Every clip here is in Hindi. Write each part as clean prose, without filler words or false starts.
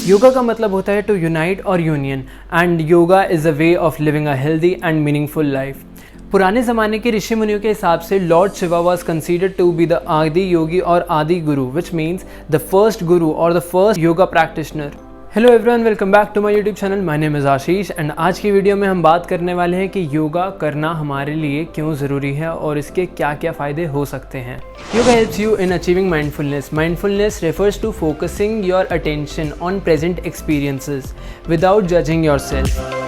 योगा का मतलब होता है टू यूनाइट और union, and yoga is a way of living a healthy and meaningful life. पुराने ज़माने के ऋषि मुनियों के हिसाब से lord Shiva was considered to be the Adi Yogi और आदि गुरु, which means the first guru और the first yoga practitioner. Hello everyone, welcome back to my YouTube channel. My name is Ashish and आज की वीडियो में हम बात करने वाले हैं कि योगा करना हमारे लिए क्यों ज़रूरी है और इसके क्या क्या फ़ायदे हो सकते हैं। Yoga helps you in achieving mindfulness. Mindfulness refers to focusing your attention on present experiences without judging yourself.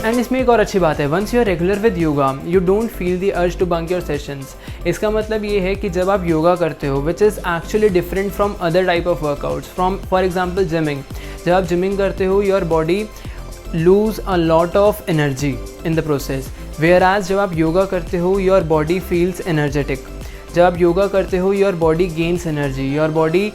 And इसमें एक और अच्छी बात है, once you are regular with yoga you don't feel the urge to bunk your sessions. इसका मतलब ये है कि जब आप योगा करते हो, which is actually different from other type of workouts, from for example gymming. जब आप जिमिंग करते हो your body lose a lot of energy in the process, whereas एज जब आप योगा करते हो योर बॉडी फील्स एनर्जेटिक। जब आप योगा करते हो your body gains energy, your body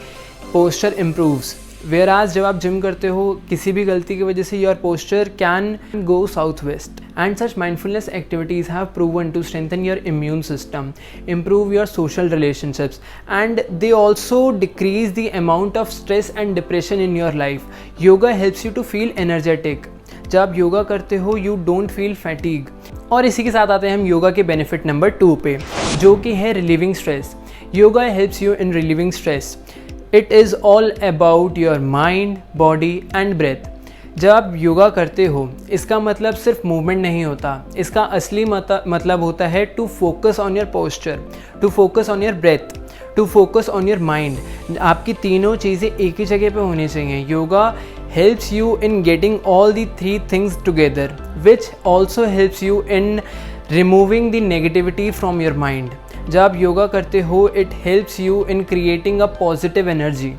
posture improves. Where आज जब आप जिम करते हो किसी भी गलती की वजह से your posture can go south west. And such mindfulness activities have proven to strengthen your immune system, improve your social relationships, and they also decrease the amount of stress and depression in your life. Yoga helps you to feel energetic. जब आप योगा करते हो यू डोंट फील फैटीग। और इसी के साथ आते हैं हम योगा के बेनिफिट नंबर 2 पे, जो कि है relieving stress. Yoga helps you in relieving stress. It is all about your mind, body and breath. जब आप योगा करते हो इसका मतलब सिर्फ मूवमेंट नहीं होता, इसका असली मतलब होता है to focus on your posture, to focus on your breath, to focus on your mind. आपकी तीनों चीज़ें एक ही जगह पे होनी चाहिए। Yoga helps you in getting all the 3 things together, which also helps you in removing the negativity from your mind. जब आप योगा करते हो it helps you in creating a positive energy.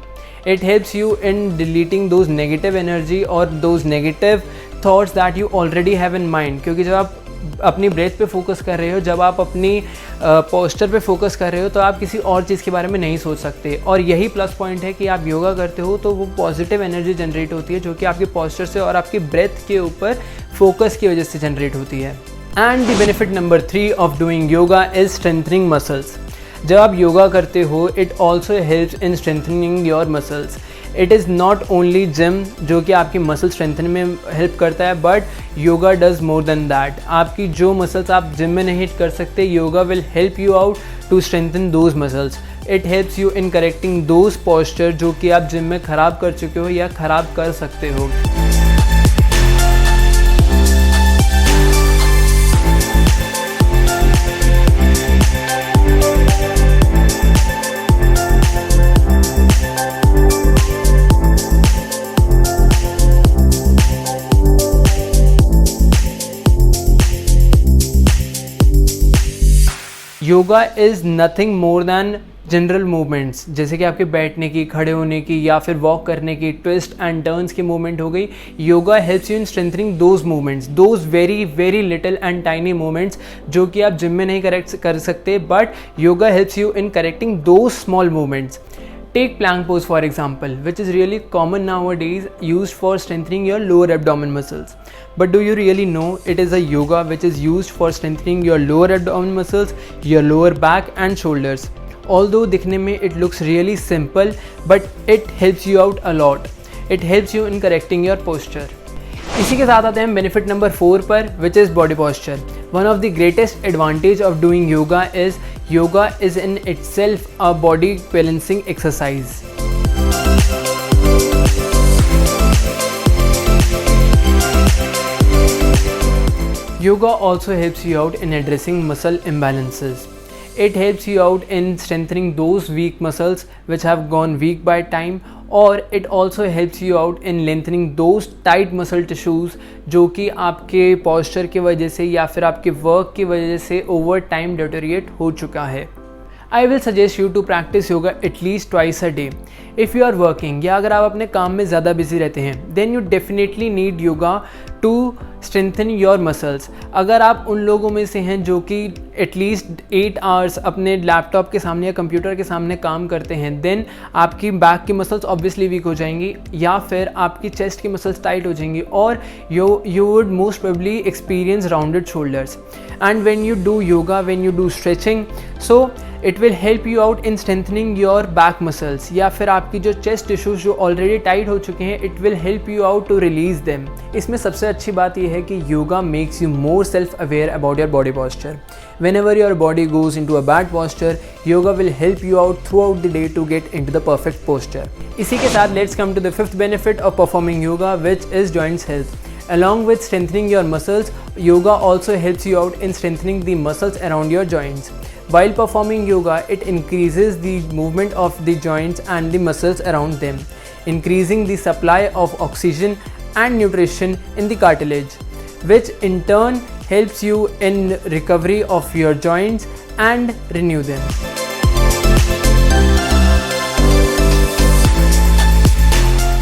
It helps you in deleting those negative energy और those negative thoughts that you already have in mind. क्योंकि जब आप अपनी ब्रेथ पे फोकस कर रहे हो, जब आप अपनी पोस्चर पे फोकस कर रहे हो, तो आप किसी और चीज़ के बारे में नहीं सोच सकते। और यही प्लस पॉइंट है कि आप योगा करते हो तो वो पॉजिटिव एनर्जी जनरेट होती है, जो कि आपके पोस्चर से और आपकी ब्रेथ के ऊपर फोकस की वजह से जनरेट होती है। And the benefit number 3 of doing yoga is strengthening muscles. जब आप योगा करते हो it also helps in strengthening your muscles. It is not only gym जो कि आपकी मसल स्ट्रेंथन में हेल्प करता है, but yoga does more than that. आपकी जो मसल्स आप जिम में नहीं कर सकते, yoga will help you out to strengthen those muscles. It helps you in correcting those posture जो कि आप जिम में ख़राब कर चुके हो या ख़राब कर सकते हो। Yoga is nothing more than general movements, जैसे कि आपके बैठने की, खड़े होने की या फिर वॉक करने की, ट्विस्ट एंड टर्न्स की मूवमेंट हो गई। Yoga helps you in strengthening those movements, those very very little and tiny movements जो कि आप जिम में नहीं कर सकते, but yoga helps you in correcting those small movements. Take plank pose for example, which is really common nowadays, used for strengthening your lower abdomen muscles. But do you really know it is a yoga which is used for strengthening your lower abdomen muscles, your lower back and shoulders. Although दिखने में it looks really simple, but it helps you out a lot. It helps you in correcting your posture. इसी के साथ आते हैं बेनिफिट नंबर 4 पर, which is body posture. One of the greatest advantage of doing yoga is in itself a body balancing exercise. Yoga also helps you out in addressing muscle imbalances. It helps you out in strengthening those weak muscles which have gone weak by time, or it also helps you out in lengthening those tight muscle tissues जो कि आपके posture की वजह से या फिर आपके work की वजह से over time deteriorate हो चुका है। I will suggest you to practice yoga at least twice a day. If you are working या अगर आप अपने काम में ज़्यादा बिजी रहते हैं, then you definitely need yoga to strengthen your muscles. अगर आप उन लोगों में से हैं जो कि एटलीस्ट 8 आवर्स अपने लैपटॉप के सामने या कंप्यूटर के सामने काम करते हैं, देन आपकी बैक की मसल्स ऑब्वियसली वीक हो जाएंगी या फिर आपकी चेस्ट की मसल्स टाइट हो जाएंगी और you would most probably experience rounded shoulders. And when you do yoga, when you do stretching, so it will help you out in strengthening your back muscles, या फिर आपकी जो चेस्ट टिश्यूज जो ऑलरेडी टाइट हो चुके हैं, it will help you out to release them. इसमें सबसे अच्छी बात यह है कि yoga makes you more self aware about your body posture. Whenever your body goes into a bad posture, yoga will help you out throughout the day to get into the perfect posture. इसी के साथ let's come to the fifth benefit of performing yoga, which is joints health. Along with strengthening your muscles, yoga also helps you out in strengthening the muscles around your joints. While performing yoga, it increases the movement of the joints and the muscles around them, increasing the supply of oxygen and nutrition in the cartilage, which in turn helps you in recovery of your joints and renew them.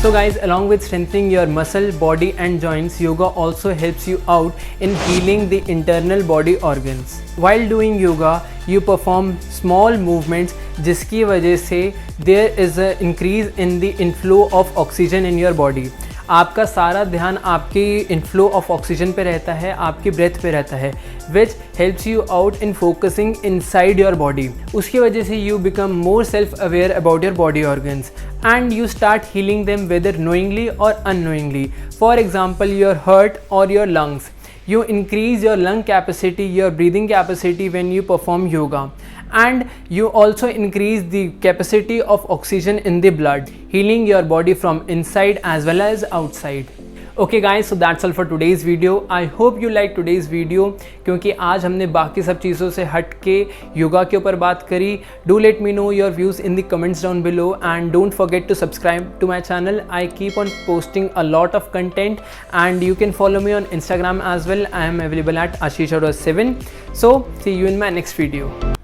So guys, along with strengthening your muscle, body and joints, yoga also helps you out in healing the internal body organs. While doing yoga, you perform small movements जिसकी वजह से there is an increase in the inflow of oxygen in your body. आपका सारा ध्यान आपकी इनफ्लो ऑफ ऑक्सीजन पे रहता है, आपकी ब्रेथ पे रहता है, which helps you out in focusing inside your body. उसकी वजह से you become more self aware about your body organs and you start healing them whether knowingly और unknowingly. For example your heart और your lungs, you increase your lung capacity, your breathing capacity when you perform yoga, and you also increase the capacity of oxygen in the blood, healing your body from inside as well as outside. Okay guys, so that's all for today's video. I hope you like today's video, क्योंकि आज हमने बाकी सब चीज़ों से हट के योगा के ऊपर बात करी. Do let me know your views in the comments down below and don't forget to subscribe to my channel. I keep on posting a lot of content and you can follow me on Instagram as well. I am available at ashish7. So see you in my next video.